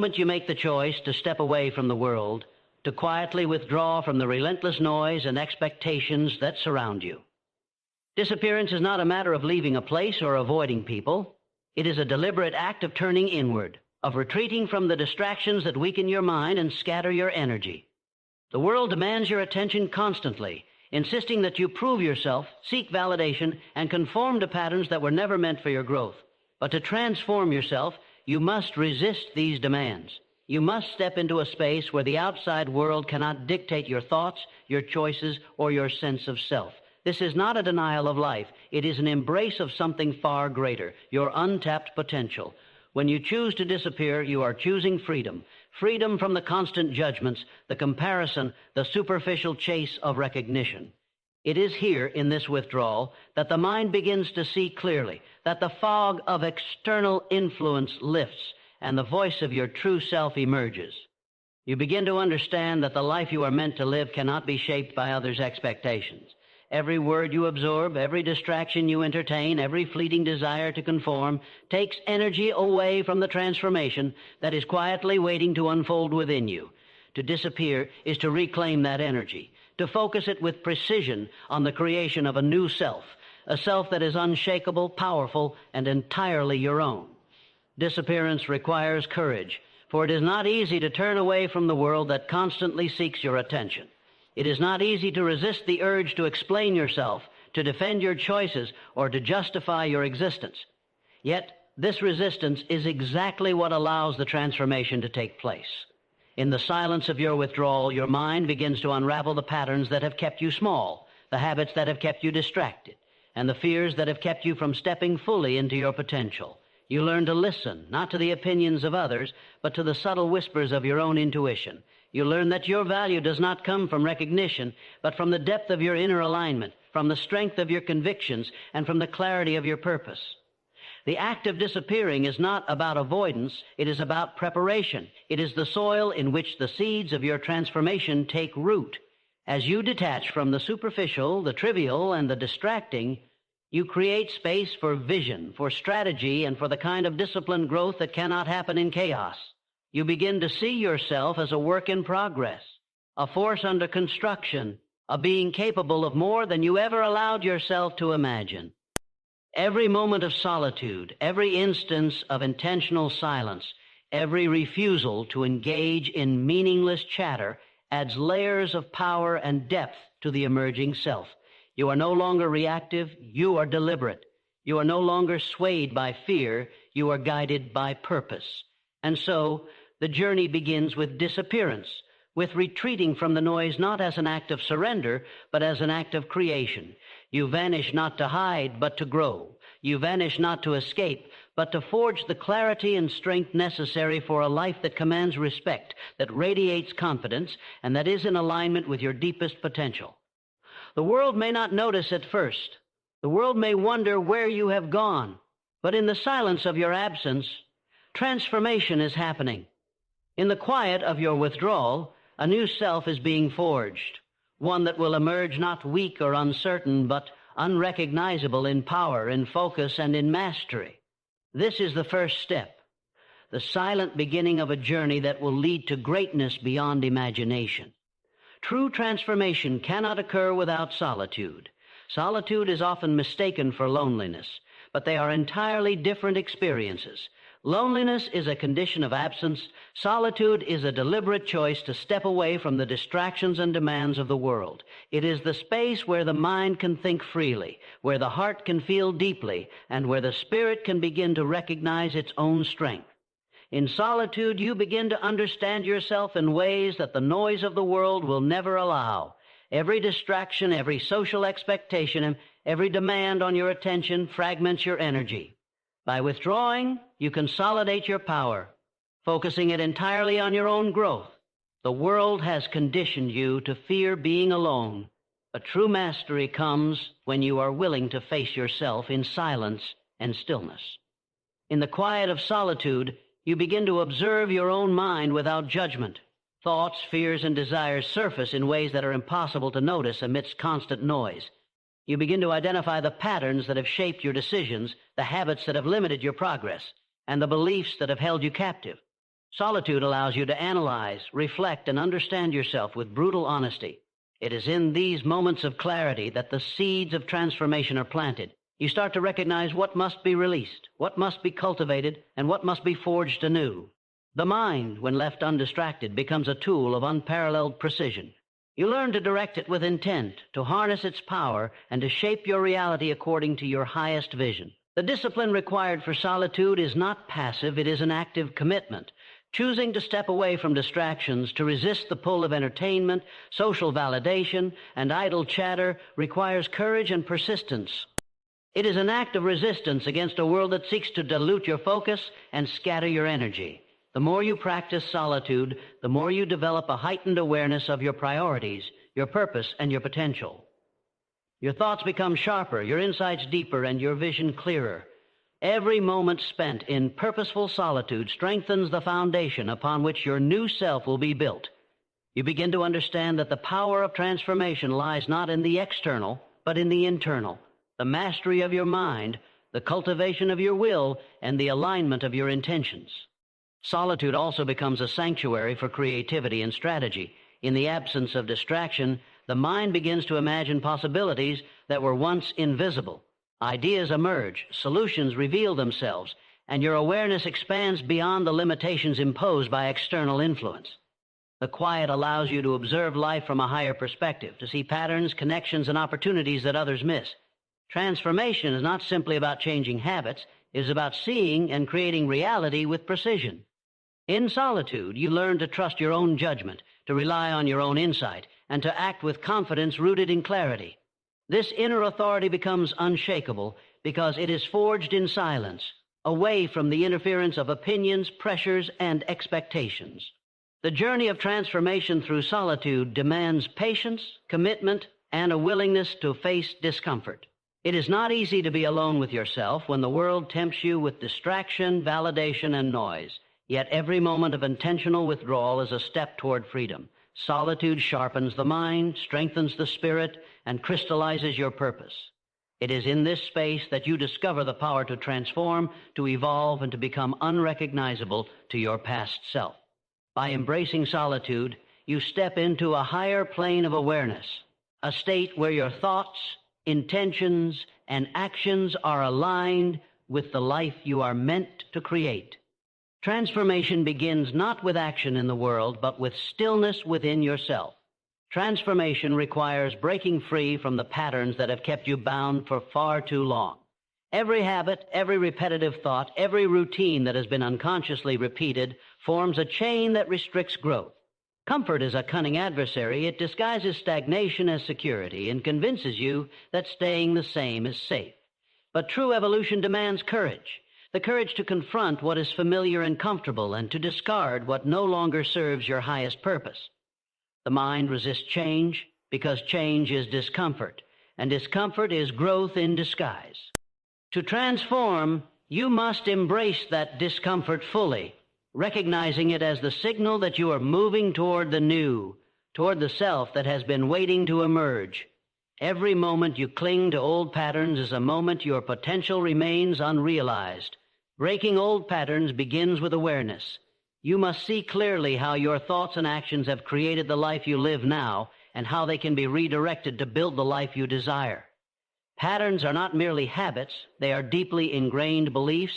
moment you make the choice to step away from the world, to quietly withdraw from the relentless noise and expectations that surround you. Disappearance is not a matter of leaving a place or avoiding people. It is a deliberate act of turning inward, of retreating from the distractions that weaken your mind and scatter your energy. The world demands your attention constantly, insisting that you prove yourself, seek validation, and conform to patterns that were never meant for your growth. But to transform yourself, you must resist these demands. You must step into a space where the outside world cannot dictate your thoughts, your choices, or your sense of self. This is not a denial of life. It is an embrace of something far greater, your untapped potential. When you choose to disappear, you are choosing freedom. Freedom from the constant judgments, the comparison, the superficial chase of recognition. It is here, in this withdrawal, that the mind begins to see clearly, that the fog of external influence lifts, and the voice of your true self emerges. You begin to understand that the life you are meant to live cannot be shaped by others' expectations. Every word you absorb, every distraction you entertain, every fleeting desire to conform takes energy away from the transformation that is quietly waiting to unfold within you. To disappear is to reclaim that energy, to focus it with precision on the creation of a new self, a self that is unshakable, powerful, and entirely your own. Disappearance requires courage, for it is not easy to turn away from the world that constantly seeks your attention. It is not easy to resist the urge to explain yourself, to defend your choices, or to justify your existence. Yet, this resistance is exactly what allows the transformation to take place. In the silence of your withdrawal, your mind begins to unravel the patterns that have kept you small, the habits that have kept you distracted, and the fears that have kept you from stepping fully into your potential. You learn to listen, not to the opinions of others, but to the subtle whispers of your own intuition. You learn that your value does not come from recognition, but from the depth of your inner alignment, from the strength of your convictions, and from the clarity of your purpose. The act of disappearing is not about avoidance, it is about preparation. It is the soil in which the seeds of your transformation take root. As you detach from the superficial, the trivial, and the distracting, you create space for vision, for strategy, and for the kind of disciplined growth that cannot happen in chaos. You begin to see yourself as a work in progress, a force under construction, a being capable of more than you ever allowed yourself to imagine. Every moment of solitude, every instance of intentional silence, every refusal to engage in meaningless chatter adds layers of power and depth to the emerging self. You are no longer reactive, you are deliberate. You are no longer swayed by fear, you are guided by purpose. And so, the journey begins with disappearance, with retreating from the noise not as an act of surrender, but as an act of creation. You vanish not to hide, but to grow. You vanish not to escape, but to forge the clarity and strength necessary for a life that commands respect, that radiates confidence, and that is in alignment with your deepest potential. The world may not notice at first. The world may wonder where you have gone. But in the silence of your absence, transformation is happening. In the quiet of your withdrawal, a new self is being forged, one that will emerge not weak or uncertain, but unrecognizable in power, in focus, and in mastery. This is the first step, the silent beginning of a journey that will lead to greatness beyond imagination. True transformation cannot occur without solitude. Solitude is often mistaken for loneliness, but they are entirely different experiences. Loneliness is a condition of absence. Solitude is a deliberate choice to step away from the distractions and demands of the world. It is the space where the mind can think freely, where the heart can feel deeply, and where the spirit can begin to recognize its own strength. In solitude, you begin to understand yourself in ways that the noise of the world will never allow. Every distraction, every social expectation, and every demand on your attention fragments your energy. By withdrawing, you consolidate your power, focusing it entirely on your own growth. The world has conditioned you to fear being alone, but true mastery comes when you are willing to face yourself in silence and stillness. In the quiet of solitude, you begin to observe your own mind without judgment. Thoughts, fears, and desires surface in ways that are impossible to notice amidst constant noise. You begin to identify the patterns that have shaped your decisions, the habits that have limited your progress, and the beliefs that have held you captive. Solitude allows you to analyze, reflect, and understand yourself with brutal honesty. It is in these moments of clarity that the seeds of transformation are planted. You start to recognize what must be released, what must be cultivated, and what must be forged anew. The mind, when left undistracted, becomes a tool of unparalleled precision. You learn to direct it with intent, to harness its power, and to shape your reality according to your highest vision. The discipline required for solitude is not passive, it is an active commitment. Choosing to step away from distractions, to resist the pull of entertainment, social validation, and idle chatter requires courage and persistence. It is an act of resistance against a world that seeks to dilute your focus and scatter your energy. The more you practice solitude, the more you develop a heightened awareness of your priorities, your purpose, and your potential. Your thoughts become sharper, your insights deeper, and your vision clearer. Every moment spent in purposeful solitude strengthens the foundation upon which your new self will be built. You begin to understand that the power of transformation lies not in the external, but in the internal. The mastery of your mind, the cultivation of your will, and the alignment of your intentions. Solitude also becomes a sanctuary for creativity and strategy. In the absence of distraction, the mind begins to imagine possibilities that were once invisible. Ideas emerge, solutions reveal themselves, and your awareness expands beyond the limitations imposed by external influence. The quiet allows you to observe life from a higher perspective, to see patterns, connections, and opportunities that others miss. Transformation is not simply about changing habits, it is about seeing and creating reality with precision. In solitude, you learn to trust your own judgment, to rely on your own insight, and to act with confidence rooted in clarity. This inner authority becomes unshakable because it is forged in silence, away from the interference of opinions, pressures, and expectations. The journey of transformation through solitude demands patience, commitment, and a willingness to face discomfort. It is not easy to be alone with yourself when the world tempts you with distraction, validation, and noise. Yet every moment of intentional withdrawal is a step toward freedom. Solitude sharpens the mind, strengthens the spirit, and crystallizes your purpose. It is in this space that you discover the power to transform, to evolve, and to become unrecognizable to your past self. By embracing solitude, you step into a higher plane of awareness, a state where your thoughts, intentions, and actions are aligned with the life you are meant to create. Transformation begins not with action in the world, but with stillness within yourself. Transformation requires breaking free from the patterns that have kept you bound for far too long. Every habit, every repetitive thought, every routine that has been unconsciously repeated forms a chain that restricts growth. Comfort is a cunning adversary. It disguises stagnation as security and convinces you that staying the same is safe. But true evolution demands courage. The courage to confront what is familiar and comfortable and to discard what no longer serves your highest purpose. The mind resists change because change is discomfort, and discomfort is growth in disguise. To transform, you must embrace that discomfort fully, recognizing it as the signal that you are moving toward the new, toward the self that has been waiting to emerge. Every moment you cling to old patterns is a moment your potential remains unrealized. Breaking old patterns begins with awareness. You must see clearly how your thoughts and actions have created the life you live now and how they can be redirected to build the life you desire. Patterns are not merely habits, they are deeply ingrained beliefs,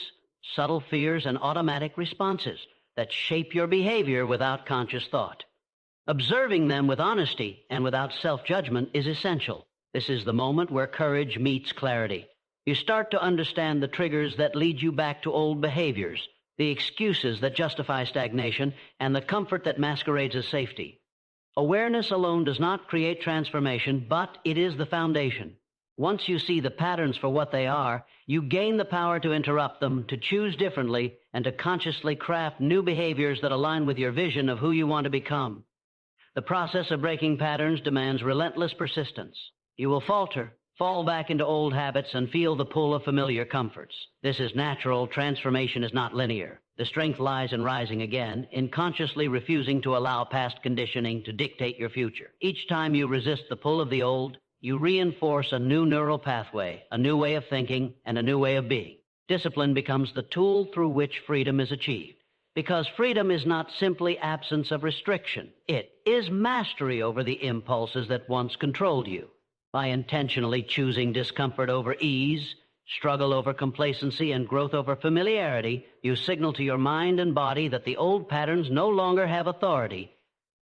subtle fears, and automatic responses that shape your behavior without conscious thought. Observing them with honesty and without self-judgment is essential. This is the moment where courage meets clarity. You start to understand the triggers that lead you back to old behaviors, the excuses that justify stagnation, and the comfort that masquerades as safety. Awareness alone does not create transformation, but it is the foundation. Once you see the patterns for what they are, you gain the power to interrupt them, to choose differently, and to consciously craft new behaviors that align with your vision of who you want to become. The process of breaking patterns demands relentless persistence. You will falter, fall back into old habits, and feel the pull of familiar comforts. This is natural. Transformation is not linear. The strength lies in rising again, in consciously refusing to allow past conditioning to dictate your future. Each time you resist the pull of the old, you reinforce a new neural pathway, a new way of thinking, and a new way of being. Discipline becomes the tool through which freedom is achieved. because freedom is not simply absence of restriction. It is mastery over the impulses that once controlled you. By intentionally choosing discomfort over ease, struggle over complacency, and growth over familiarity, you signal to your mind and body that the old patterns no longer have authority.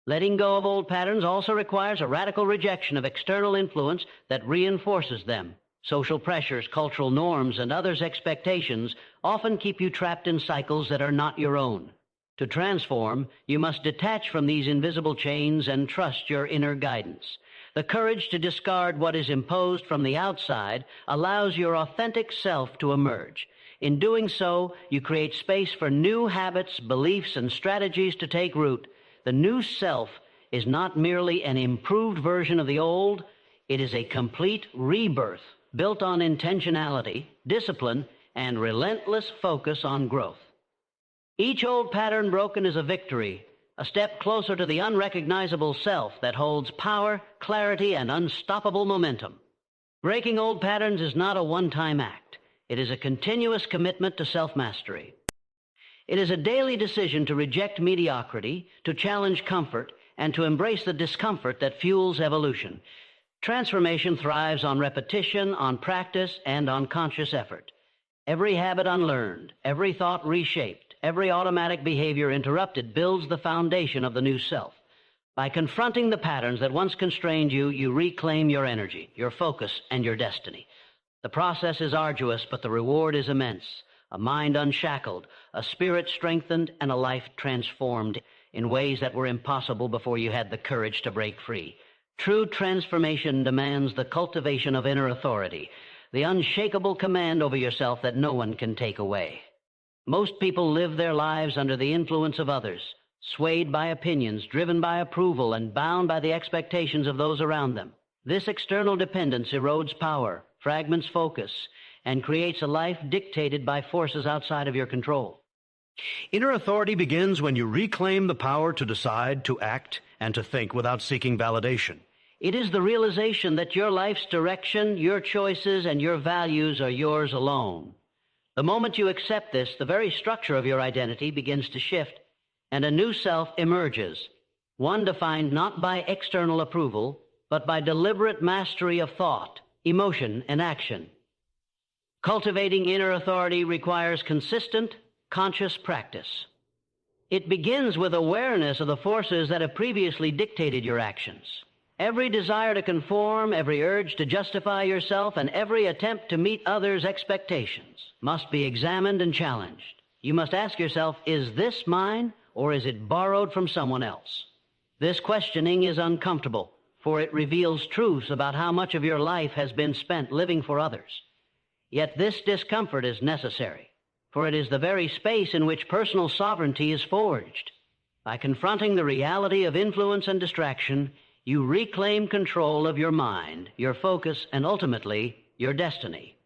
Letting go of old patterns also requires a radical rejection of external influence that reinforces them. Social pressures, cultural norms, and others' expectations often keep you trapped in cycles that are not your own. To transform, you must detach from these invisible chains and trust your inner guidance. The courage to discard what is imposed from the outside allows your authentic self to emerge. In doing so, you create space for new habits, beliefs, and strategies to take root. The new self is not merely an improved version of the old, it is a complete rebirth built on intentionality, discipline, and relentless focus on growth. Each old pattern broken is a victory, a step closer to the unrecognizable self that holds power, clarity, and unstoppable momentum. Breaking old patterns is not a one-time act. It is a continuous commitment to self-mastery. It is a daily decision to reject mediocrity, to challenge comfort, and to embrace the discomfort that fuels evolution. Transformation thrives on repetition, on practice, and on conscious effort. Every habit unlearned, every thought reshaped, every automatic behavior interrupted builds the foundation of the new self. By confronting the patterns that once constrained you, you reclaim your energy, your focus, and your destiny. The process is arduous, but the reward is immense. A mind unshackled, a spirit strengthened, and a life transformed in ways that were impossible before you had the courage to break free. True transformation demands the cultivation of inner authority, the unshakable command over yourself that no one can take away. Most people live their lives under the influence of others, swayed by opinions, driven by approval, and bound by the expectations of those around them. This external dependence erodes power, fragments focus, and creates a life dictated by forces outside of your control. Inner authority begins when you reclaim the power to decide, to act, and to think without seeking validation. It is the realization that your life's direction, your choices, and your values are yours alone. The moment you accept this, the very structure of your identity begins to shift, and a new self emerges, one defined not by external approval, but by deliberate mastery of thought, emotion, and action. Cultivating inner authority requires consistent, conscious practice. It begins with awareness of the forces that have previously dictated your actions. Every desire to conform, every urge to justify yourself, and every attempt to meet others' expectations must be examined and challenged. You must ask yourself, is this mine, or is it borrowed from someone else? This questioning is uncomfortable, for it reveals truths about how much of your life has been spent living for others. Yet this discomfort is necessary, for it is the very space in which personal sovereignty is forged. By confronting the reality of influence and distraction, you reclaim control of your mind, your focus, and ultimately, your destiny.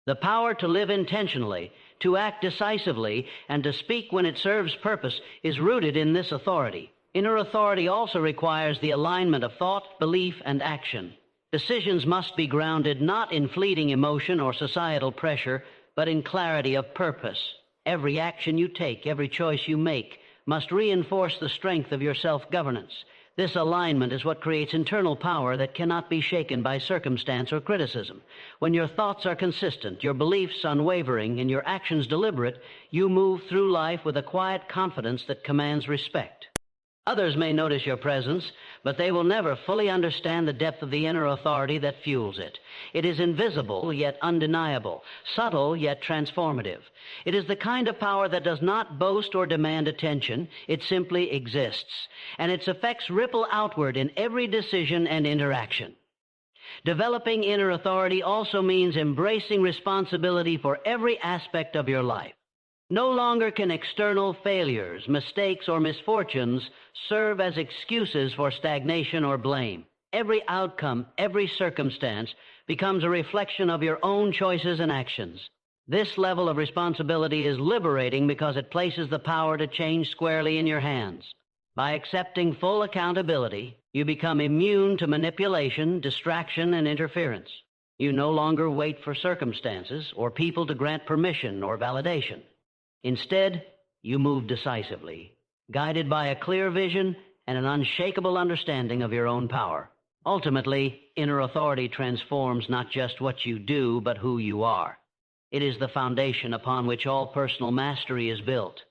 The power to live intentionally, to act decisively, and to speak when it serves purpose is rooted in this authority. Inner authority also requires the alignment of thought, belief, and action. Decisions must be grounded not in fleeting emotion or societal pressure, but in clarity of purpose. Every action you take, every choice you make, must reinforce the strength of your self-governance. This alignment is what creates internal power that cannot be shaken by circumstance or criticism. When your thoughts are consistent, your beliefs unwavering, and your actions deliberate, you move through life with a quiet confidence that commands respect. Others may notice your presence, but they will never fully understand the depth of the inner authority that fuels it. It is invisible, yet undeniable, subtle, yet transformative. It is the kind of power that does not boast or demand attention. It simply exists, and its effects ripple outward in every decision and interaction. Developing inner authority also means embracing responsibility for every aspect of your life. No longer can external failures, mistakes, or misfortunes serve as excuses for stagnation or blame. Every outcome, every circumstance becomes a reflection of your own choices and actions. This level of responsibility is liberating because it places the power to change squarely in your hands. By accepting full accountability, you become immune to manipulation, distraction, and interference. You no longer wait for circumstances or people to grant permission or validation. Instead, You move decisively, guided by a clear vision and an unshakable understanding of your own power. Ultimately, inner authority transforms not just what you do, but who you are. It is the foundation upon which all personal mastery is built.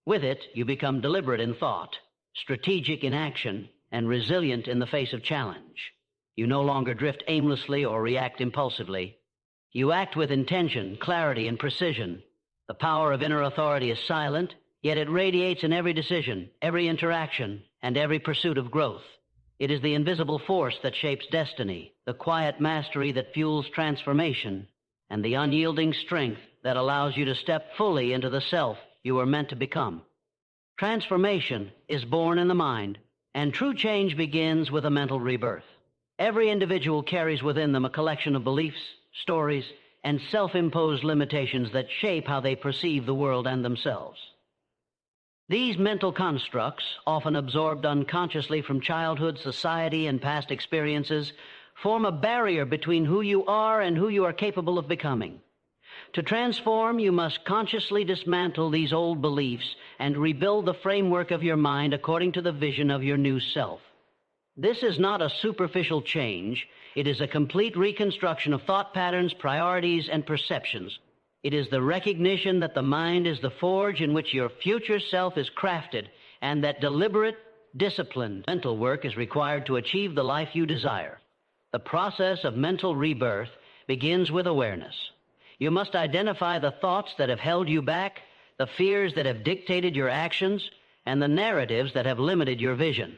With it, you become deliberate in thought, strategic in action, and resilient in the face of challenge. You no longer drift aimlessly or react impulsively. You act with intention, clarity, and precision. The power of inner authority is silent, yet it radiates in every decision, every interaction, and every pursuit of growth. It is the invisible force that shapes destiny, the quiet mastery that fuels transformation, and the unyielding strength that allows you to step fully into the self you were meant to become. Transformation is born in the mind, and true change begins with a mental rebirth. Every individual carries within them a collection of beliefs, stories, and self-imposed limitations that shape how they perceive the world and themselves. These mental constructs, often absorbed unconsciously from childhood, society, and past experiences, form a barrier between who you are and who you are capable of becoming. To transform, you must consciously dismantle these old beliefs and rebuild the framework of your mind according to the vision of your new self. This is not a superficial change. It is a complete reconstruction of thought patterns, priorities, and perceptions. It is the recognition that the mind is the forge in which your future self is crafted, and that deliberate, disciplined mental work is required to achieve the life you desire. The process of mental rebirth begins with awareness. You must identify the thoughts that have held you back, the fears that have dictated your actions, and the narratives that have limited your vision.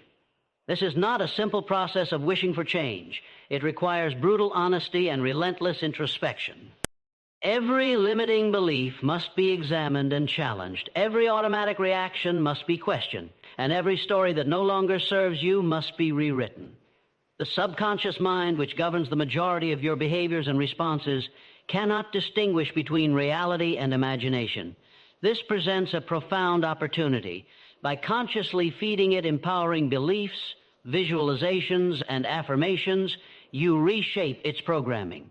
This is not a simple process of wishing for change. It requires brutal honesty and relentless introspection. Every limiting belief must be examined and challenged. Every automatic reaction must be questioned, and every story that no longer serves you must be rewritten. The subconscious mind, which governs the majority of your behaviors and responses, cannot distinguish between reality and imagination. This presents a profound opportunity. By consciously feeding it empowering beliefs, visualizations, and affirmations, you reshape its programming.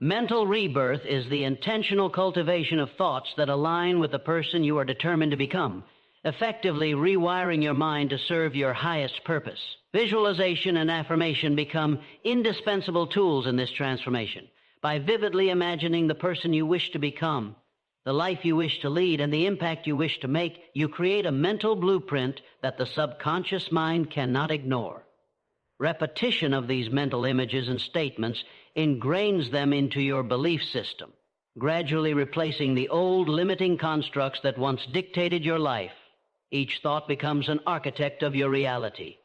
Mental rebirth is the intentional cultivation of thoughts that align with the person you are determined to become, effectively rewiring your mind to serve your highest purpose. Visualization and affirmation become indispensable tools in this transformation. By vividly imagining the person you wish to become, the life you wish to lead, and the impact you wish to make, you create a mental blueprint that the subconscious mind cannot ignore. Repetition of these mental images and statements ingrains them into your belief system, gradually replacing the old limiting constructs that once dictated your life. Each thought becomes an architect of your reality.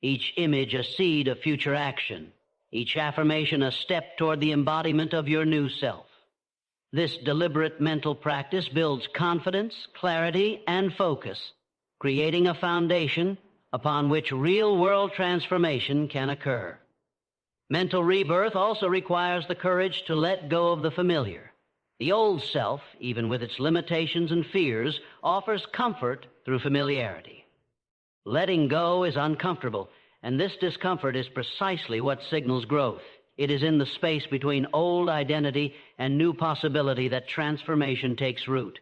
Each image a seed of future action. Each affirmation a step toward the embodiment of your new self. This deliberate mental practice builds confidence, clarity, and focus, creating a foundation upon which real-world transformation can occur. Mental rebirth also requires the courage to let go of the familiar. The old self, even with its limitations and fears, offers comfort through familiarity. Letting go is uncomfortable, and this discomfort is precisely what signals growth. It is in the space between old identity and new possibility that transformation takes root.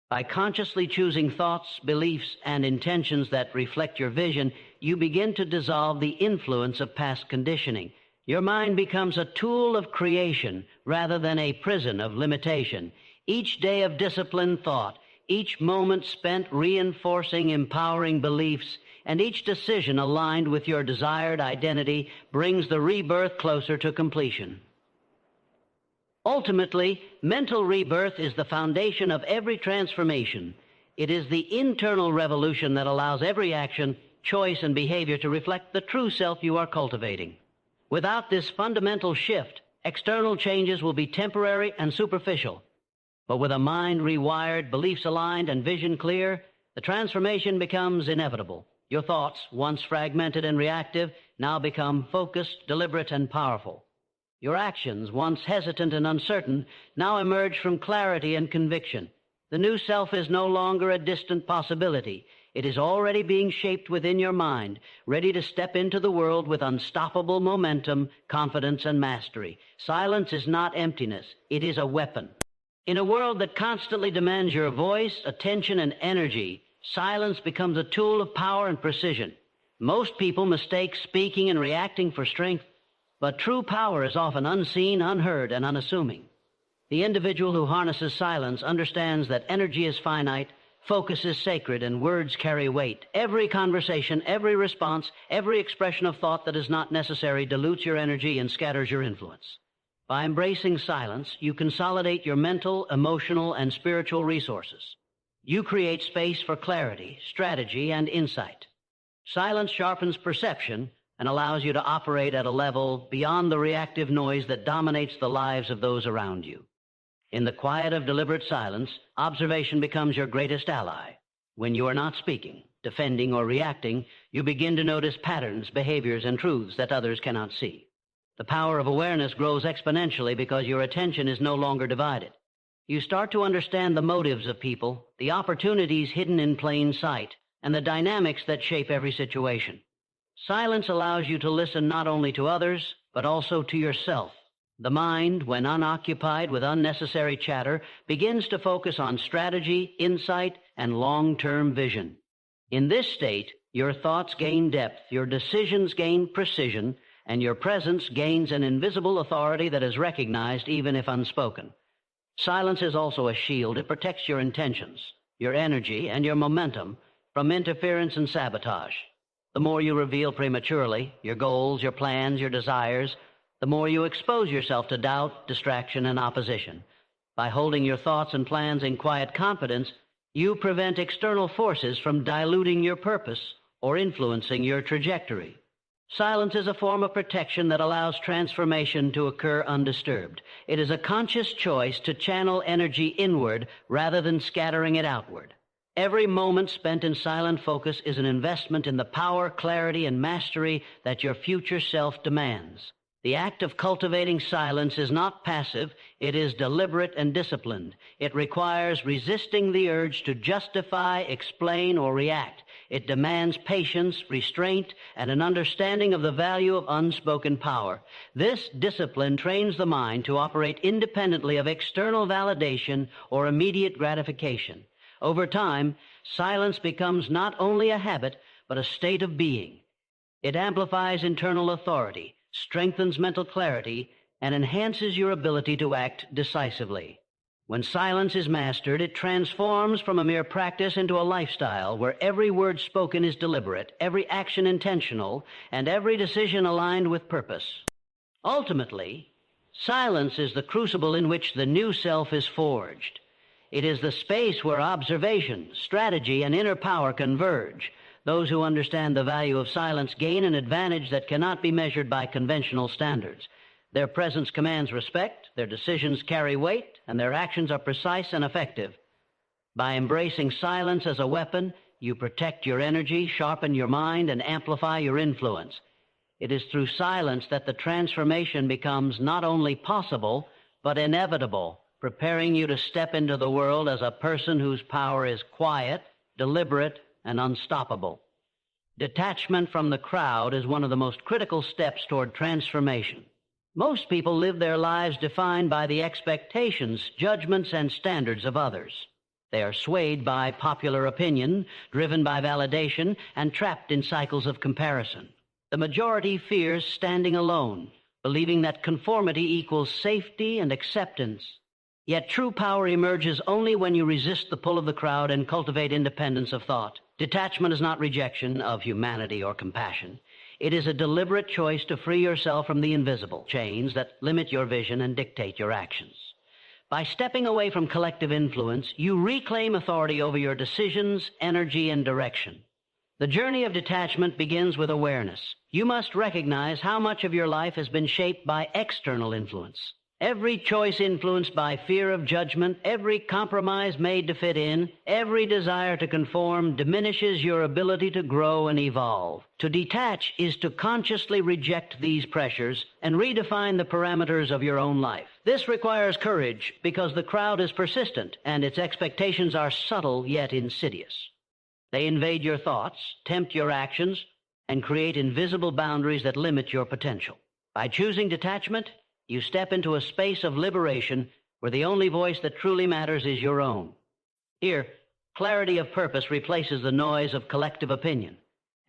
By consciously choosing thoughts, beliefs, and intentions that reflect your vision, you begin to dissolve the influence of past conditioning. Your mind becomes a tool of creation rather than a prison of limitation. Each day of disciplined thought, each moment spent reinforcing empowering beliefs, and each decision aligned with your desired identity brings the rebirth closer to completion. Ultimately, mental rebirth is the foundation of every transformation. It is the internal revolution that allows every action, choice, and behavior to reflect the true self you are cultivating. Without this fundamental shift, external changes will be temporary and superficial. But with a mind rewired, beliefs aligned, and vision clear, the transformation becomes inevitable. Your thoughts, once fragmented and reactive, now become focused, deliberate, and powerful. Your actions, once hesitant and uncertain, now emerge from clarity and conviction. The new self is no longer a distant possibility. It is already being shaped within your mind, ready to step into the world with unstoppable momentum, confidence, and mastery. Silence is not emptiness. It is a weapon. In a world that constantly demands your voice, attention, and energy, silence becomes a tool of power and precision. Most people mistake speaking and reacting for strength, but true power is often unseen, unheard, and unassuming. The individual who harnesses silence understands that energy is finite, focus is sacred, and words carry weight. Every conversation, every response, every expression of thought that is not necessary dilutes your energy and scatters your influence. By embracing silence, you consolidate your mental, emotional, and spiritual resources. You create space for clarity, strategy, and insight. Silence sharpens perception and allows you to operate at a level beyond the reactive noise that dominates the lives of those around you. In the quiet of deliberate silence, observation becomes your greatest ally. When you are not speaking, defending, or reacting, you begin to notice patterns, behaviors, and truths that others cannot see. The power of awareness grows exponentially because your attention is no longer divided. You start to understand the motives of people, the opportunities hidden in plain sight, and the dynamics that shape every situation. Silence allows you to listen not only to others, but also to yourself. The mind, when unoccupied with unnecessary chatter, begins to focus on strategy, insight, and long-term vision. In this state, your thoughts gain depth, your decisions gain precision, and your presence gains an invisible authority that is recognized even if unspoken. Silence is also a shield. It protects your intentions, your energy, and your momentum from interference and sabotage. The more you reveal prematurely, your goals, your plans, your desires, the more you expose yourself to doubt, distraction, and opposition. By holding your thoughts and plans in quiet confidence, you prevent external forces from diluting your purpose or influencing your trajectory. Silence is a form of protection that allows transformation to occur undisturbed. It is a conscious choice to channel energy inward rather than scattering it outward. Every moment spent in silent focus is an investment in the power, clarity, and mastery that your future self demands. The act of cultivating silence is not passive, it is deliberate and disciplined. It requires resisting the urge to justify, explain, or react. It demands patience, restraint, and an understanding of the value of unspoken power. This discipline trains the mind to operate independently of external validation or immediate gratification. Over time, silence becomes not only a habit, but a state of being. It amplifies internal authority, strengthens mental clarity, and enhances your ability to act decisively. When silence is mastered, it transforms from a mere practice into a lifestyle where every word spoken is deliberate, every action intentional, and every decision aligned with purpose. Ultimately, silence is the crucible in which the new self is forged. It is the space where observation, strategy, and inner power converge. Those who understand the value of silence gain an advantage that cannot be measured by conventional standards. Their presence commands respect, their decisions carry weight, and their actions are precise and effective. By embracing silence as a weapon, you protect your energy, sharpen your mind, and amplify your influence. It is through silence that the transformation becomes not only possible, but inevitable, preparing you to step into the world as a person whose power is quiet, deliberate, and unstoppable. Detachment from the crowd is one of the most critical steps toward transformation. Most people live their lives defined by the expectations, judgments, and standards of others. They are swayed by popular opinion, driven by validation, and trapped in cycles of comparison. The majority fears standing alone, believing that conformity equals safety and acceptance. Yet true power emerges only when you resist the pull of the crowd and cultivate independence of thought. Detachment is not rejection of humanity or compassion. It is a deliberate choice to free yourself from the invisible chains that limit your vision and dictate your actions. By stepping away from collective influence, you reclaim authority over your decisions, energy, and direction. The journey of detachment begins with awareness. You must recognize how much of your life has been shaped by external influence. Every choice influenced by fear of judgment, every compromise made to fit in, every desire to conform diminishes your ability to grow and evolve. To detach is to consciously reject these pressures and redefine the parameters of your own life. This requires courage because the crowd is persistent and its expectations are subtle yet insidious. They invade your thoughts, tempt your actions, and create invisible boundaries that limit your potential. By choosing detachment, you step into a space of liberation where the only voice that truly matters is your own. Here, clarity of purpose replaces the noise of collective opinion,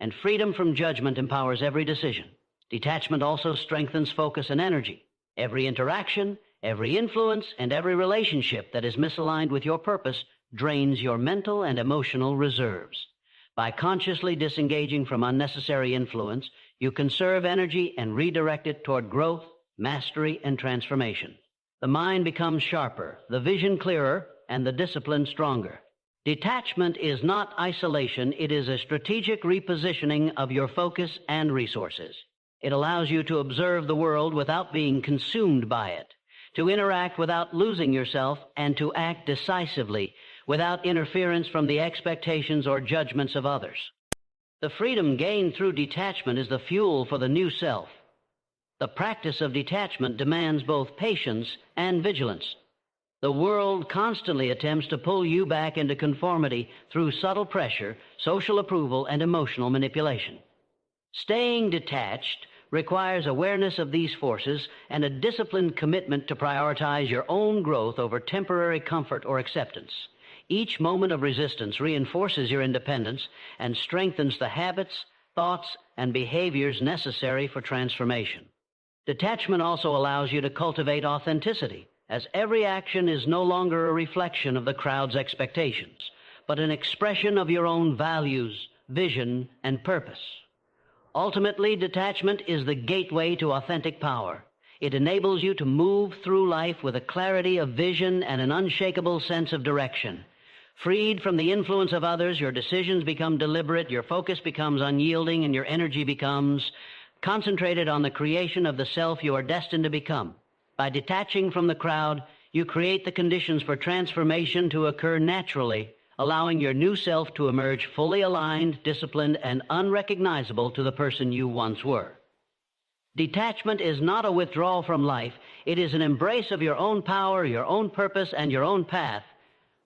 and freedom from judgment empowers every decision. Detachment also strengthens focus and energy. Every interaction, every influence, and every relationship that is misaligned with your purpose drains your mental and emotional reserves. By consciously disengaging from unnecessary influence, you conserve energy and redirect it toward growth, mastery, and transformation. The mind becomes sharper, the vision clearer, and the discipline stronger. Detachment is not isolation, it is a strategic repositioning of your focus and resources. It allows you to observe the world without being consumed by it, to interact without losing yourself, and to act decisively without interference from the expectations or judgments of others. The freedom gained through detachment is the fuel for the new self. The practice of detachment demands both patience and vigilance. The world constantly attempts to pull you back into conformity through subtle pressure, social approval, and emotional manipulation. Staying detached requires awareness of these forces and a disciplined commitment to prioritize your own growth over temporary comfort or acceptance. Each moment of resistance reinforces your independence and strengthens the habits, thoughts, and behaviors necessary for transformation. Detachment also allows you to cultivate authenticity, as every action is no longer a reflection of the crowd's expectations, but an expression of your own values, vision, and purpose. Ultimately, detachment is the gateway to authentic power. It enables you to move through life with a clarity of vision and an unshakable sense of direction. Freed from the influence of others, your decisions become deliberate, your focus becomes unyielding, and your energy becomes concentrated on the creation of the self you are destined to become. By detaching from the crowd, you create the conditions for transformation to occur naturally, allowing your new self to emerge fully aligned, disciplined, and unrecognizable to the person you once were. Detachment is not a withdrawal from life. It is an embrace of your own power, your own purpose, and your own path.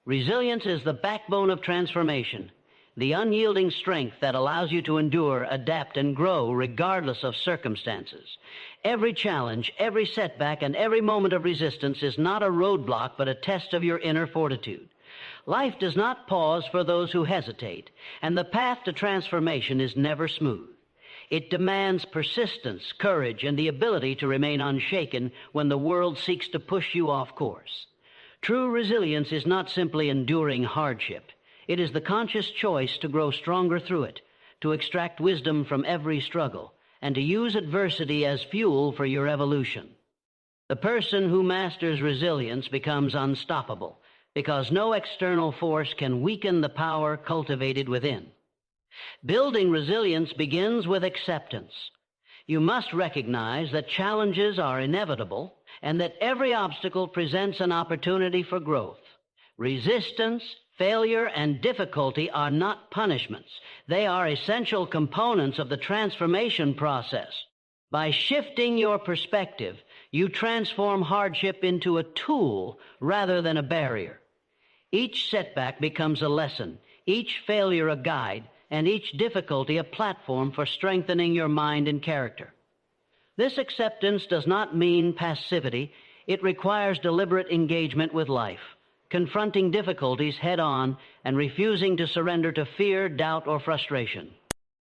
Resilience is the backbone of transformation, the unyielding strength that allows you to endure, adapt, and grow regardless of circumstances. Every challenge, every setback, and every moment of resistance is not a roadblock but a test of your inner fortitude. Life does not pause for those who hesitate, and the path to transformation is never smooth. It demands persistence, courage, and the ability to remain unshaken when the world seeks to push you off course. True resilience is not simply enduring hardship. It is the conscious choice to grow stronger through it, to extract wisdom from every struggle, and to use adversity as fuel for your evolution. The person who masters resilience becomes unstoppable, because no external force can weaken the power cultivated within. Building resilience begins with acceptance. You must recognize that challenges are inevitable and that every obstacle presents an opportunity for growth. Resistance, failure, and difficulty are not punishments. They are essential components of the transformation process. By shifting your perspective, you transform hardship into a tool rather than a barrier. Each setback becomes a lesson, each failure a guide, and each difficulty a platform for strengthening your mind and character. This acceptance does not mean passivity. It requires deliberate engagement with life, confronting difficulties head-on and refusing to surrender to fear, doubt, or frustration.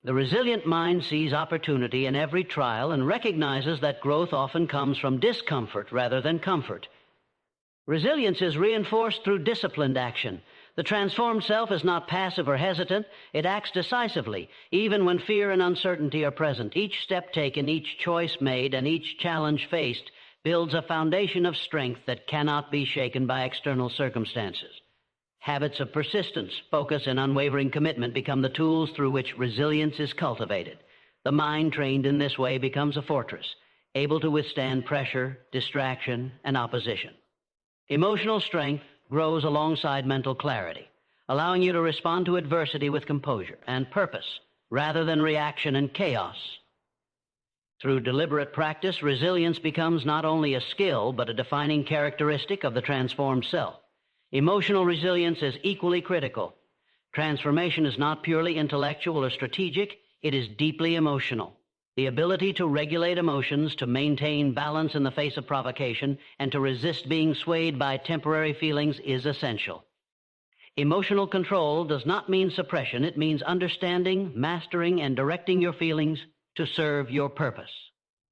The resilient mind sees opportunity in every trial and recognizes that growth often comes from discomfort rather than comfort. Resilience is reinforced through disciplined action. The transformed self is not passive or hesitant. It acts decisively, even when fear and uncertainty are present. Each step taken, each choice made, and each challenge faced builds a foundation of strength that cannot be shaken by external circumstances. Habits of persistence, focus, and unwavering commitment become the tools through which resilience is cultivated. The mind trained in this way becomes a fortress, able to withstand pressure, distraction, and opposition. Emotional strength grows alongside mental clarity, allowing you to respond to adversity with composure and purpose rather than reaction and chaos. Through deliberate practice, resilience becomes not only a skill but a defining characteristic of the transformed self. Emotional resilience is equally critical. Transformation is not purely intellectual or strategic, it is deeply emotional. The ability to regulate emotions, to maintain balance in the face of provocation, and to resist being swayed by temporary feelings is essential. Emotional control does not mean suppression. It means understanding, mastering, and directing your feelings to serve your purpose.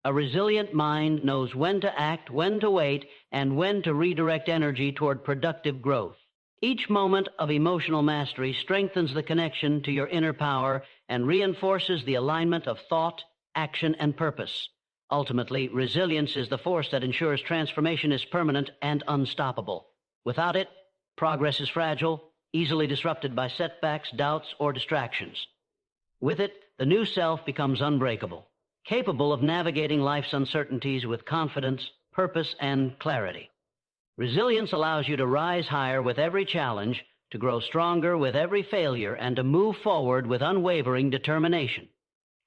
A resilient mind knows when to act, when to wait, and when to redirect energy toward productive growth. Each moment of emotional mastery strengthens the connection to your inner power and reinforces the alignment of thought, action, and purpose. Ultimately, resilience is the force that ensures transformation is permanent and unstoppable. Without it, progress is fragile, easily disrupted by setbacks, doubts, or distractions. With it, the new self becomes unbreakable, capable of navigating life's uncertainties with confidence, purpose, and clarity. Resilience allows you to rise higher with every challenge, to grow stronger with every failure, and to move forward with unwavering determination.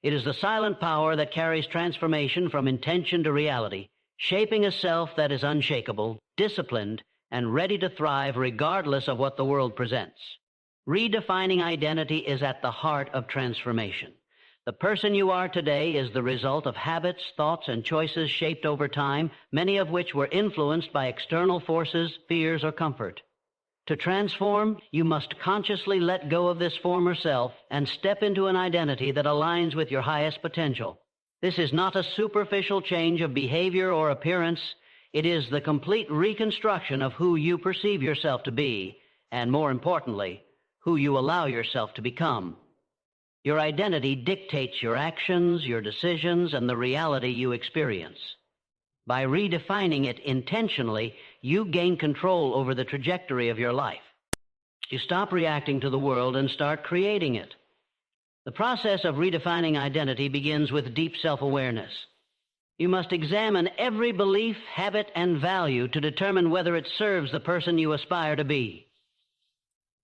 It is the silent power that carries transformation from intention to reality, shaping a self that is unshakable, disciplined, and ready to thrive regardless of what the world presents. Redefining identity is at the heart of transformation. The person you are today is the result of habits, thoughts, and choices shaped over time, many of which were influenced by external forces, fears, or comfort. To transform, you must consciously let go of this former self and step into an identity that aligns with your highest potential. This is not a superficial change of behavior or appearance. It is the complete reconstruction of who you perceive yourself to be, and more importantly, who you allow yourself to become. Your identity dictates your actions, your decisions, and the reality you experience. By redefining it intentionally, you gain control over the trajectory of your life. You stop reacting to the world and start creating it. The process of redefining identity begins with deep self-awareness. You must examine every belief, habit, and value to determine whether it serves the person you aspire to be.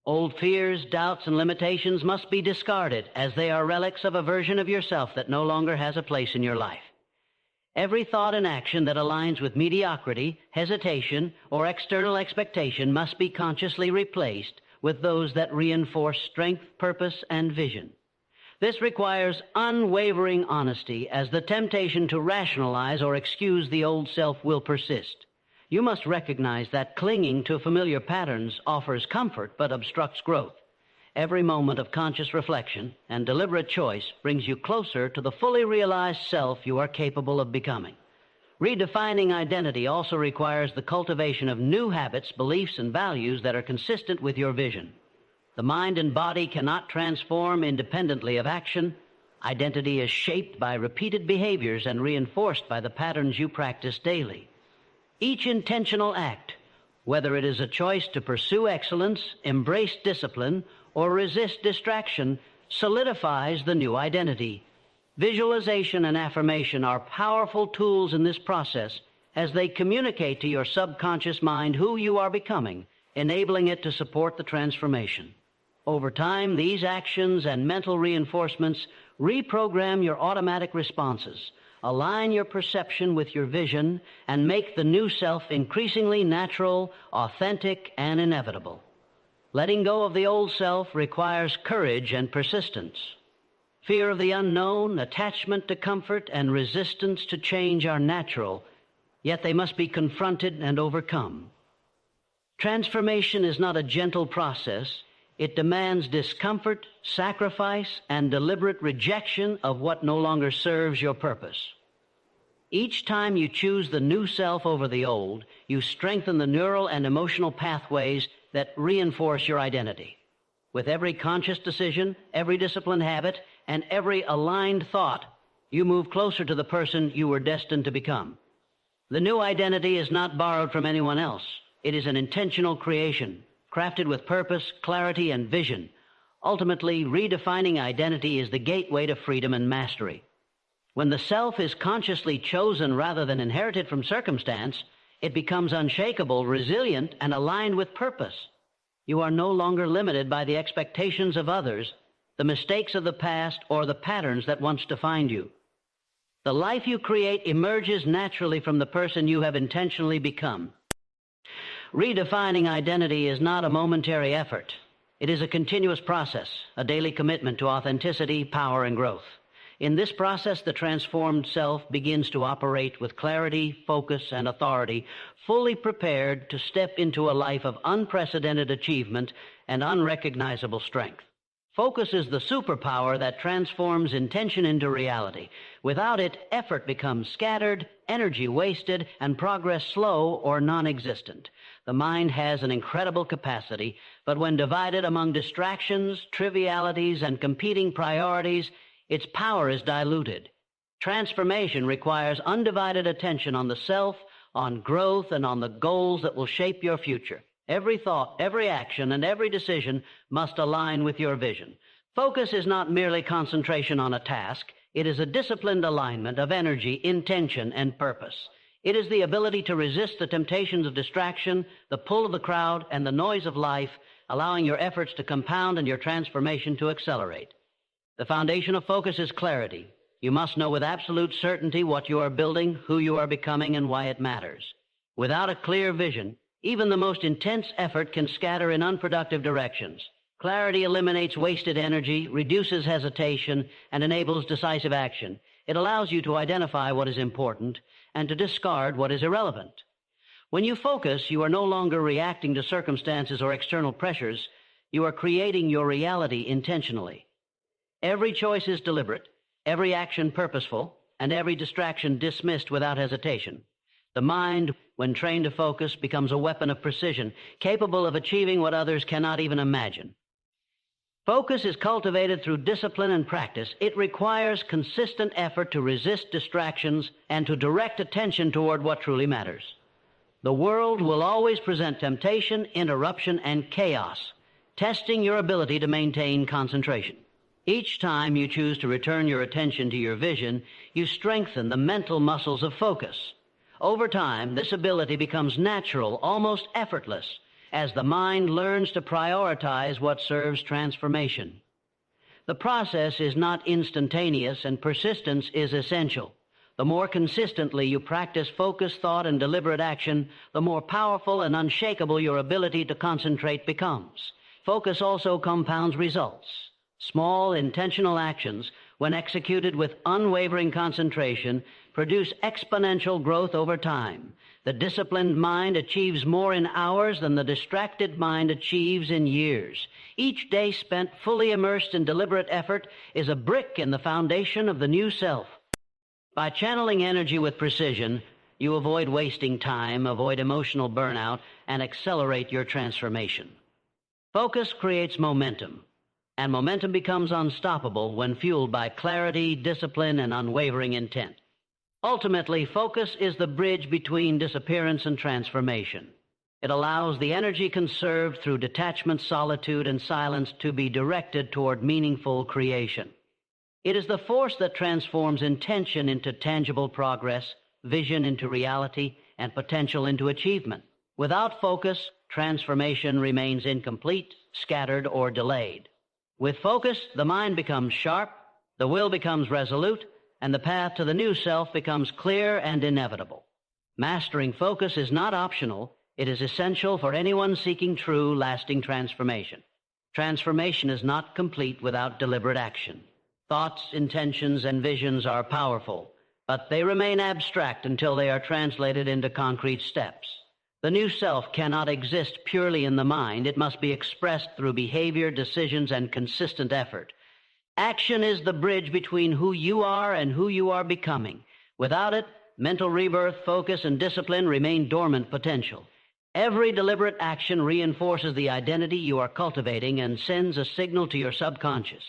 Old fears, doubts, and limitations must be discarded, as they are relics of a version of yourself that no longer has a place in your life. Every thought and action that aligns with mediocrity, hesitation, or external expectation must be consciously replaced with those that reinforce strength, purpose, and vision. This requires unwavering honesty, as the temptation to rationalize or excuse the old self will persist. You must recognize that clinging to familiar patterns offers comfort but obstructs growth. Every moment of conscious reflection and deliberate choice brings you closer to the fully realized self you are capable of becoming. Redefining identity also requires the cultivation of new habits, beliefs, and values that are consistent with your vision. The mind and body cannot transform independently of action. Identity is shaped by repeated behaviors and reinforced by the patterns you practice daily. Each intentional act, whether it is a choice to pursue excellence, embrace discipline, or resist distraction, solidifies the new identity. Visualization and affirmation are powerful tools in this process, as they communicate to your subconscious mind who you are becoming, enabling it to support the transformation. Over time, these actions and mental reinforcements reprogram your automatic responses, align your perception with your vision, and make the new self increasingly natural, authentic, and inevitable. Letting go of the old self requires courage and persistence. Fear of the unknown, attachment to comfort, and resistance to change are natural, yet they must be confronted and overcome. Transformation is not a gentle process. It demands discomfort, sacrifice, and deliberate rejection of what no longer serves your purpose. Each time you choose the new self over the old, you strengthen the neural and emotional pathways that reinforce your identity. With every conscious decision, every disciplined habit, and every aligned thought, you move closer to the person you were destined to become. The new identity is not borrowed from anyone else. It is an intentional creation, crafted with purpose, clarity, and vision. Ultimately, redefining identity is the gateway to freedom and mastery. When the self is consciously chosen rather than inherited from circumstance, it becomes unshakable, resilient, and aligned with purpose. You are no longer limited by the expectations of others, the mistakes of the past, or the patterns that once defined you. The life you create emerges naturally from the person you have intentionally become. Redefining identity is not a momentary effort. It is a continuous process, a daily commitment to authenticity, power, and growth. In this process, the transformed self begins to operate with clarity, focus, and authority, fully prepared to step into a life of unprecedented achievement and unrecognizable strength. Focus is the superpower that transforms intention into reality. Without it, effort becomes scattered, energy wasted, and progress slow or non-existent. The mind has an incredible capacity, but when divided among distractions, trivialities, and competing priorities, its power is diluted. Transformation requires undivided attention on the self, on growth, and on the goals that will shape your future. Every thought, every action, and every decision must align with your vision. Focus is not merely concentration on a task. It is a disciplined alignment of energy, intention, and purpose. It is the ability to resist the temptations of distraction, the pull of the crowd, and the noise of life, allowing your efforts to compound and your transformation to accelerate. The foundation of focus is clarity. You must know with absolute certainty what you are building, who you are becoming, and why it matters. Without a clear vision, even the most intense effort can scatter in unproductive directions. Clarity eliminates wasted energy, reduces hesitation, and enables decisive action. It allows you to identify what is important and to discard what is irrelevant. When you focus, you are no longer reacting to circumstances or external pressures. You are creating your reality intentionally. Every choice is deliberate, every action purposeful, and every distraction dismissed without hesitation. The mind, when trained to focus, becomes a weapon of precision, capable of achieving what others cannot even imagine. Focus is cultivated through discipline and practice. It requires consistent effort to resist distractions and to direct attention toward what truly matters. The world will always present temptation, interruption, and chaos, testing your ability to maintain concentration. Each time you choose to return your attention to your vision, you strengthen the mental muscles of focus. Over time, this ability becomes natural, almost effortless, as the mind learns to prioritize what serves transformation. The process is not instantaneous, and persistence is essential. The more consistently you practice focus, thought, and deliberate action, the more powerful and unshakable your ability to concentrate becomes. Focus also compounds results. Small, intentional actions, when executed with unwavering concentration, produce exponential growth over time. The disciplined mind achieves more in hours than the distracted mind achieves in years. Each day spent fully immersed in deliberate effort is a brick in the foundation of the new self. By channeling energy with precision, you avoid wasting time, avoid emotional burnout, and accelerate your transformation. Focus creates momentum, and momentum becomes unstoppable when fueled by clarity, discipline, and unwavering intent. Ultimately, focus is the bridge between disappearance and transformation. It allows the energy conserved through detachment, solitude, and silence to be directed toward meaningful creation. It is the force that transforms intention into tangible progress, vision into reality, and potential into achievement. Without focus, transformation remains incomplete, scattered, or delayed. With focus, the mind becomes sharp, the will becomes resolute, and the path to the new self becomes clear and inevitable. Mastering focus is not optional. It is essential for anyone seeking true, lasting transformation. Transformation is not complete without deliberate action. Thoughts, intentions, and visions are powerful, but they remain abstract until they are translated into concrete steps. The new self cannot exist purely in the mind. It must be expressed through behavior, decisions, and consistent effort. Action is the bridge between who you are and who you are becoming. Without it, mental rebirth, focus, and discipline remain dormant potential. Every deliberate action reinforces the identity you are cultivating and sends a signal to your subconscious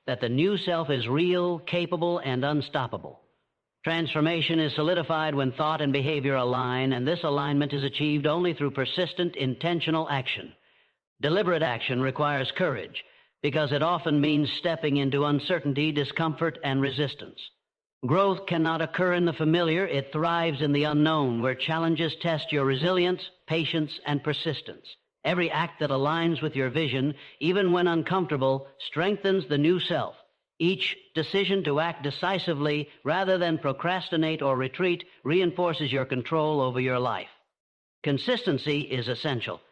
that the new self is real, capable, and unstoppable. Transformation is solidified when thought and behavior align, and this alignment is achieved only through persistent, intentional action. Deliberate action requires courage, because it often means stepping into uncertainty, discomfort, and resistance. Growth cannot occur in the familiar. It thrives in the unknown, where challenges test your resilience, patience, and persistence. Every act that aligns with your vision, even when uncomfortable, strengthens the new self. Each decision to act decisively rather than procrastinate or retreat reinforces your control over your life. Consistency is essential.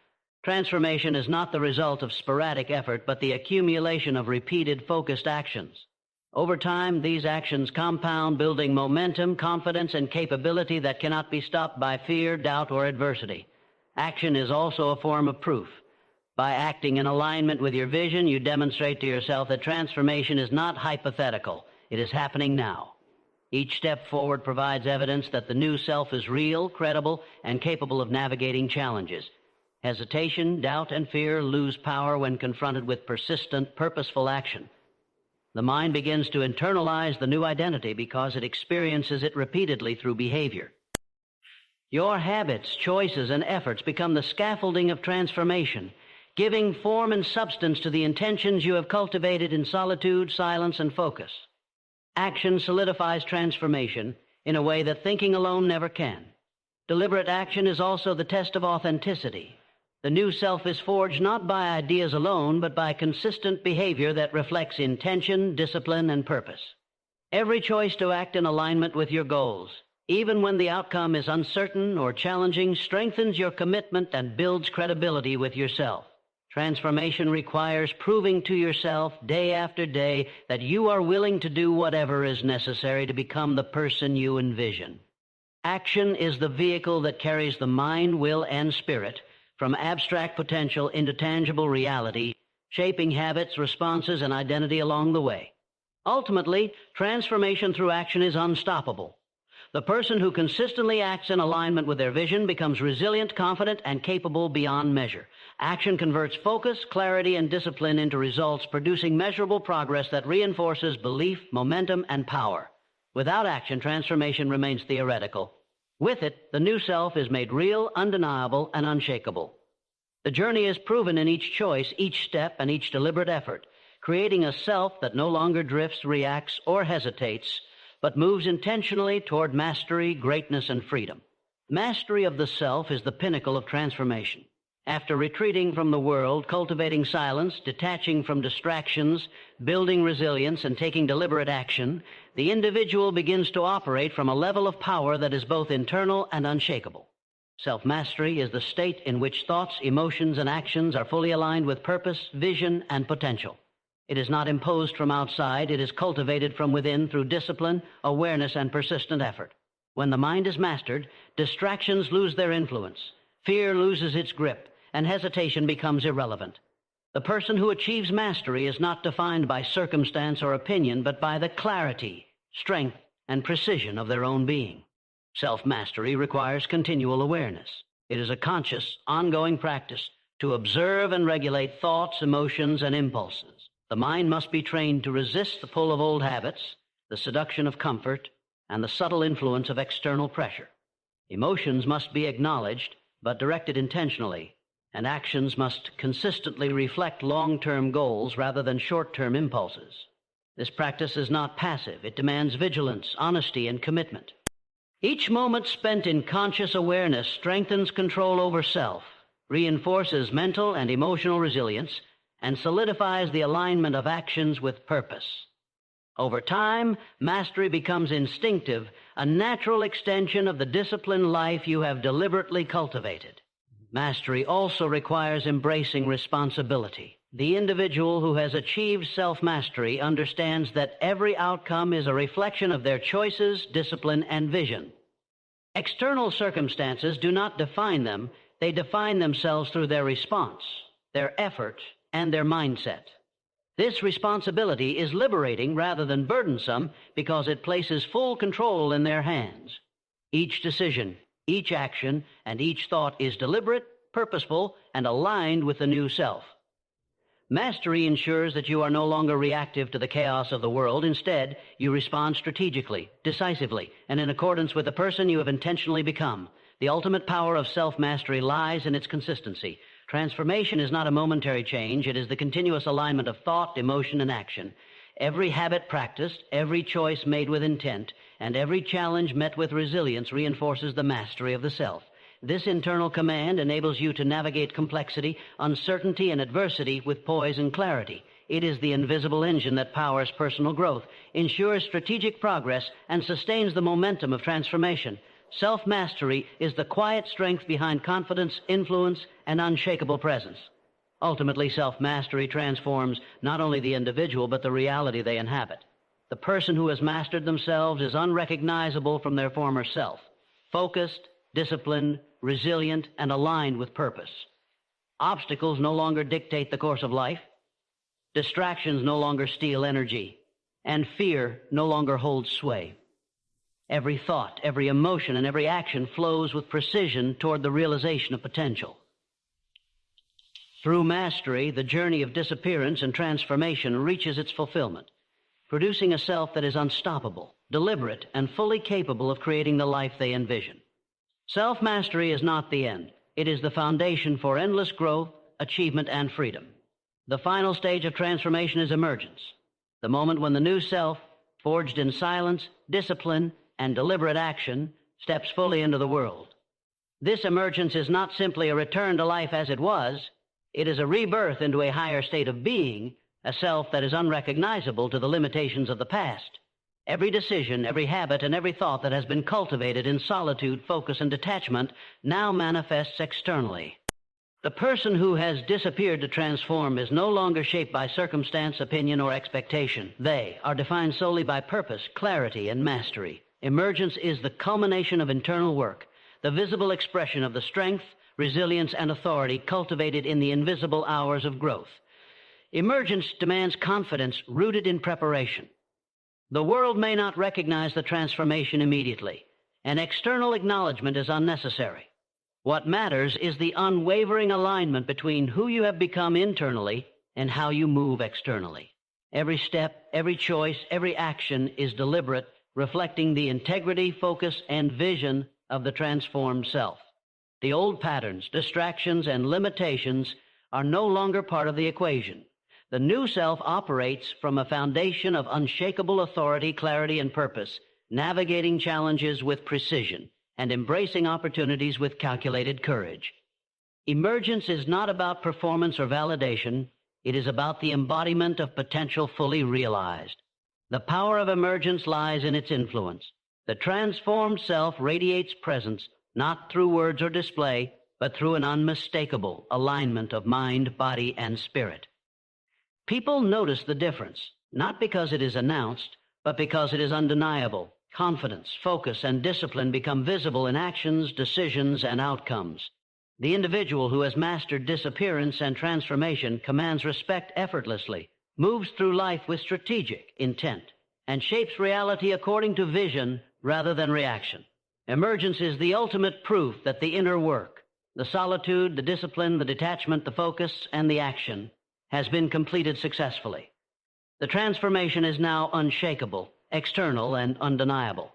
Transformation is not the result of sporadic effort, but the accumulation of repeated, focused actions. Over time, these actions compound, building momentum, confidence, and capability that cannot be stopped by fear, doubt, or adversity. Action is also a form of proof. By acting in alignment with your vision, you demonstrate to yourself that transformation is not hypothetical. It is happening now. Each step forward provides evidence that the new self is real, credible, and capable of navigating challenges. Hesitation, doubt, and fear lose power when confronted with persistent, purposeful action. The mind begins to internalize the new identity because it experiences it repeatedly through behavior. Your habits, choices, and efforts become the scaffolding of transformation, giving form and substance to the intentions you have cultivated in solitude, silence, and focus. Action solidifies transformation in a way that thinking alone never can. Deliberate action is also the test of authenticity. The new self is forged not by ideas alone, but by consistent behavior that reflects intention, discipline, and purpose. Every choice to act in alignment with your goals, even when the outcome is uncertain or challenging, strengthens your commitment and builds credibility with yourself. Transformation requires proving to yourself day after day that you are willing to do whatever is necessary to become the person you envision. Action is the vehicle that carries the mind, will, and spirit from abstract potential into tangible reality, shaping habits, responses, and identity along the way. Ultimately, transformation through action is unstoppable. The person who consistently acts in alignment with their vision becomes resilient, confident, and capable beyond measure. Action converts focus, clarity, and discipline into results, producing measurable progress that reinforces belief, momentum, and power. Without action, transformation remains theoretical. With it, the new self is made real, undeniable, and unshakable. The journey is proven in each choice, each step, and each deliberate effort, creating a self that no longer drifts, reacts, or hesitates, but moves intentionally toward mastery, greatness, and freedom. Mastery of the self is the pinnacle of transformation. After retreating from the world, cultivating silence, detaching from distractions, building resilience, and taking deliberate action, the individual begins to operate from a level of power that is both internal and unshakable. Self-mastery is the state in which thoughts, emotions, and actions are fully aligned with purpose, vision, and potential. It is not imposed from outside, it is cultivated from within through discipline, awareness, and persistent effort. When the mind is mastered, distractions lose their influence, fear loses its grip, and hesitation becomes irrelevant. The person who achieves mastery is not defined by circumstance or opinion, but by the clarity, strength, and precision of their own being. Self-mastery requires continual awareness. It is a conscious, ongoing practice to observe and regulate thoughts, emotions, and impulses. The mind must be trained to resist the pull of old habits, the seduction of comfort, and the subtle influence of external pressure. Emotions must be acknowledged, but directed intentionally, and actions must consistently reflect long-term goals rather than short-term impulses. This practice is not passive. It demands vigilance, honesty, and commitment. Each moment spent in conscious awareness strengthens control over self, reinforces mental and emotional resilience, and solidifies the alignment of actions with purpose. Over time, mastery becomes instinctive, a natural extension of the disciplined life you have deliberately cultivated. Mastery also requires embracing responsibility. The individual who has achieved self-mastery understands that every outcome is a reflection of their choices, discipline, and vision. External circumstances do not define them. They define themselves through their response, their effort, and their mindset. This responsibility is liberating rather than burdensome because it places full control in their hands. Each decision, each action, and each thought is deliberate, purposeful, and aligned with the new self. Mastery ensures that you are no longer reactive to the chaos of the world. Instead, you respond strategically, decisively, and in accordance with the person you have intentionally become. The ultimate power of self-mastery lies in its consistency. Transformation is not a momentary change. It is the continuous alignment of thought, emotion, and action. Every habit practiced, every choice made with intent, and every challenge met with resilience reinforces the mastery of the self. This internal command enables you to navigate complexity, uncertainty, and adversity with poise and clarity. It is the invisible engine that powers personal growth, ensures strategic progress, and sustains the momentum of transformation. Self-mastery is the quiet strength behind confidence, influence, and unshakable presence. Ultimately, self-mastery transforms not only the individual, but the reality they inhabit. The person who has mastered themselves is unrecognizable from their former self, focused, disciplined, resilient, and aligned with purpose. Obstacles no longer dictate the course of life. Distractions no longer steal energy, and fear no longer holds sway. Every thought, every emotion, and every action flows with precision toward the realization of potential. Through mastery, the journey of disappearance and transformation reaches its fulfillment, producing a self that is unstoppable, deliberate, and fully capable of creating the life they envision. Self-mastery is not the end. It is the foundation for endless growth, achievement, and freedom. The final stage of transformation is emergence, the moment when the new self, forged in silence, discipline, and deliberate action, steps fully into the world. This emergence is not simply a return to life as it was. It is a rebirth into a higher state of being, a self that is unrecognizable to the limitations of the past. Every decision, every habit, and every thought that has been cultivated in solitude, focus, and detachment now manifests externally. The person who has disappeared to transform is no longer shaped by circumstance, opinion, or expectation. They are defined solely by purpose, clarity, and mastery. Emergence is the culmination of internal work, the visible expression of the strength, resilience, and authority cultivated in the invisible hours of growth. Emergence demands confidence rooted in preparation. The world may not recognize the transformation immediately. An external acknowledgement is unnecessary. What matters is the unwavering alignment between who you have become internally and how you move externally. Every step, every choice, every action is deliberate, reflecting the integrity, focus, and vision of the transformed self. The old patterns, distractions, and limitations are no longer part of the equation. The new self operates from a foundation of unshakable authority, clarity, and purpose, navigating challenges with precision and embracing opportunities with calculated courage. Emergence is not about performance or validation. It is about the embodiment of potential fully realized. The power of emergence lies in its influence. The transformed self radiates presence, not through words or display, but through an unmistakable alignment of mind, body, and spirit. People notice the difference, not because it is announced, but because it is undeniable. Confidence, focus, and discipline become visible in actions, decisions, and outcomes. The individual who has mastered disappearance and transformation commands respect effortlessly, moves through life with strategic intent, and shapes reality according to vision rather than reaction. Emergence is the ultimate proof that the inner work, the solitude, the discipline, the detachment, the focus, and the action has been completed successfully. The transformation is now unshakable, external, and undeniable.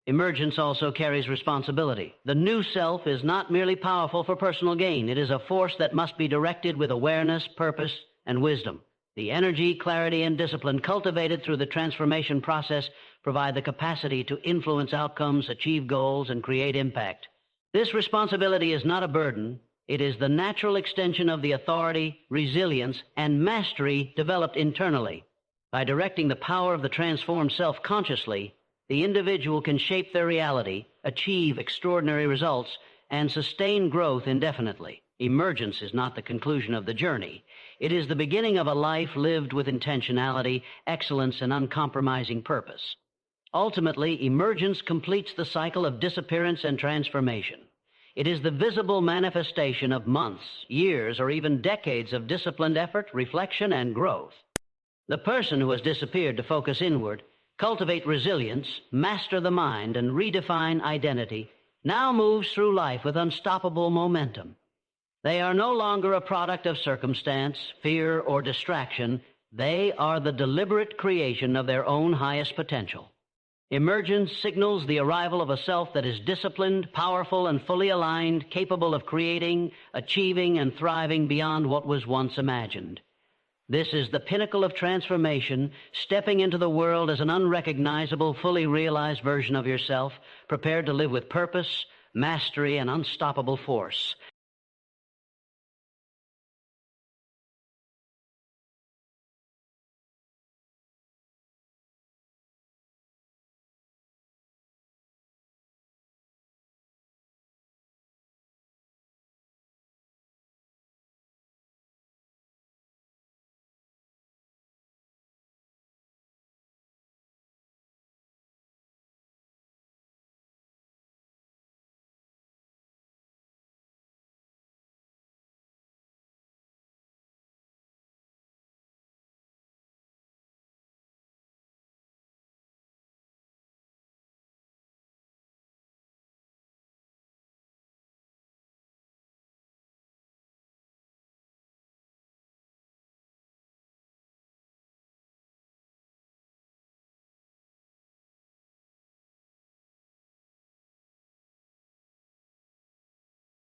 Emergence also carries responsibility. The new self is not merely powerful for personal gain. It is a force that must be directed with awareness, purpose, and wisdom. The energy, clarity, and discipline cultivated through the transformation process provide the capacity to influence outcomes, achieve goals, and create impact. This responsibility is not a burden. It is the natural extension of the authority, resilience, and mastery developed internally. By directing the power of the transformed self consciously, the individual can shape their reality, achieve extraordinary results, and sustain growth indefinitely. Emergence is not the conclusion of the journey. It is the beginning of a life lived with intentionality, excellence, and uncompromising purpose. Ultimately, emergence completes the cycle of disappearance and transformation. It is the visible manifestation of months, years, or even decades of disciplined effort, reflection, and growth. The person who has disappeared to focus inward, cultivate resilience, master the mind, and redefine identity now moves through life with unstoppable momentum. They are no longer a product of circumstance, fear, or distraction. They are the deliberate creation of their own highest potential. Emergence signals the arrival of a self that is disciplined, powerful, and fully aligned, capable of creating, achieving, and thriving beyond what was once imagined. This is the pinnacle of transformation, stepping into the world as an unrecognizable, fully realized version of yourself, prepared to live with purpose, mastery, and unstoppable force.